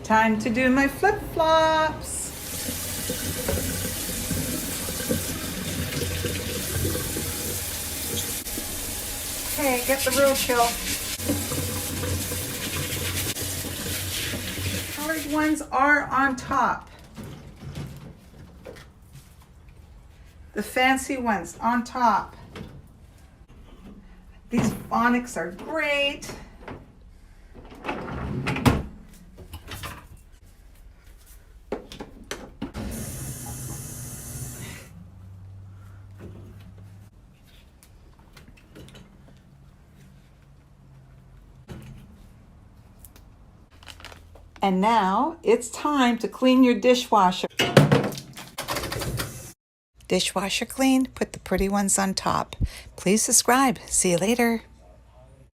Time to do my flip-flops. Okay, get the roadkill. Colored ones are on top. The fancy ones on top. These phonics are great. And now it's time to clean your dishwasher. Dishwasher clean, put the pretty ones on top. Please subscribe. See you later.